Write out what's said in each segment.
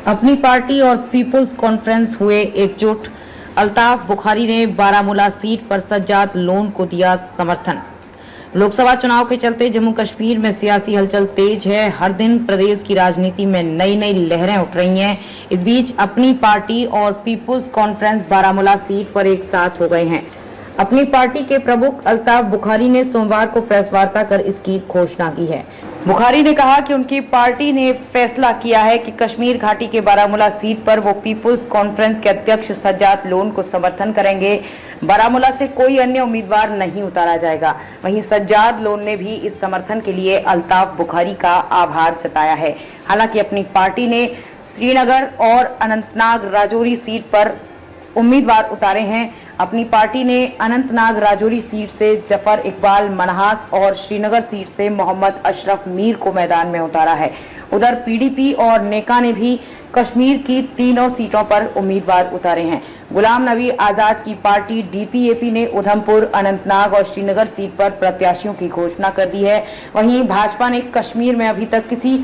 अपनी पार्टी और people's conference हुए एकजुट। अल्ताफ बुखारी ने बारामूला सीट पर सज्जाद लोन को दिया समर्थन। लोकसभा चुनाव के चलते जम्मू कश्मीर में सियासी हलचल तेज है। हर दिन प्रदेश की राजनीति में नई नई लहरें उठ रही हैं। इस बीच अपनी पार्टी और पीपुल्स कॉन्फ्रेंस बारामूला सीट पर एक साथ हो गए हैं। अपनी पार्टी के प्रमुख अल्ताफ बुखारी ने सोमवार को प्रेस वार्ता कर इसकी घोषणा की है। बुखारी ने कहा कि उनकी पार्टी ने फैसला किया है कि कश्मीर घाटी के बारामूला सीट पर वो पीपुल्स कॉन्फ्रेंस के अध्यक्ष सज्जाद लोन को समर्थन करेंगे। बारामूला से कोई अन्य उम्मीदवार नहीं उतारा जाएगा। वहीं सज्जाद लोन ने भी इस समर्थन के लिए अल्ताफ बुखारी का आभार जताया है। हालांकि अपनी पार्टी ने श्रीनगर और अनंतनाग राजौरी सीट पर उम्मीदवार उतारे हैं। अपनी पार्टी ने अनंतनाग राजौरी सीट से जफर इकबाल मनहास और श्रीनगर सीट से मोहम्मद अशरफ मीर को मैदान में उतारा है। उधर पीडीपी और नेका ने भी कश्मीर की तीनों सीटों पर उम्मीदवार उतारे हैं। गुलाम नबी आजाद की पार्टी डीपीएपी ने उधमपुर, अनंतनाग और श्रीनगर सीट पर प्रत्याशियों की घोषणा कर दी है। वहीं भाजपा ने कश्मीर में अभी तक किसी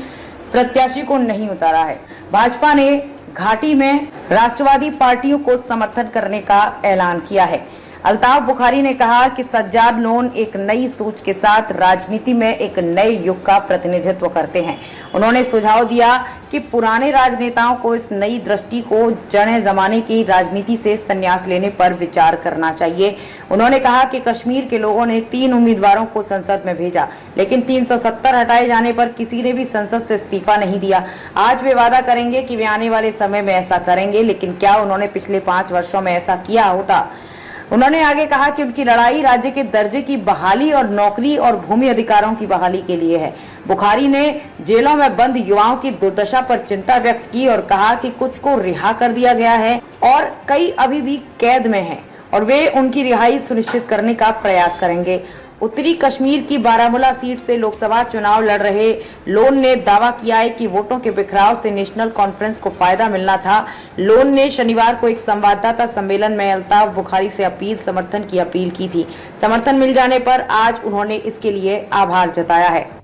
प्रत्याशी को नहीं उतारा है। भाजपा ने घाटी में राष्ट्रवादी पार्टियों को समर्थन करने का ऐलान किया है। अल्ताफ बुखारी ने कहा कि सज्जाद लोन एक नई सोच के साथ राजनीति में एक नए युग का प्रतिनिधित्व करते हैं। उन्होंने सुझाव दिया कि पुराने राजनेताओं को इस नई दृष्टि को जड़े जमाने की राजनीति से संन्यास लेने पर विचार करना चाहिए। उन्होंने कहा कि कश्मीर के लोगों ने 3 उम्मीदवारों को संसद में भेजा, लेकिन 370 हटाए जाने पर किसी ने भी संसद से इस्तीफा नहीं दिया। आज वे वादा करेंगे कि वे आने वाले समय में ऐसा करेंगे, लेकिन क्या उन्होंने पिछले 5 वर्षों में ऐसा किया होता? उन्होंने आगे कहा कि उनकी लड़ाई राज्य के दर्जे की बहाली और नौकरी और भूमि अधिकारों की बहाली के लिए है। बुखारी ने जेलों में बंद युवाओं की दुर्दशा पर चिंता व्यक्त की और कहा कि कुछ को रिहा कर दिया गया है और कई अभी भी कैद में हैं और वे उनकी रिहाई सुनिश्चित करने का प्रयास करेंगे। उत्तरी कश्मीर की बारामूला सीट से लोकसभा चुनाव लड़ रहे लोन ने दावा किया है कि वोटों के बिखराव से नेशनल कॉन्फ्रेंस को फायदा मिलना था। लोन ने शनिवार को एक संवाददाता सम्मेलन में अल्ताफ बुखारी से समर्थन की अपील की थी। समर्थन मिल जाने पर आज उन्होंने इसके लिए आभार जताया है।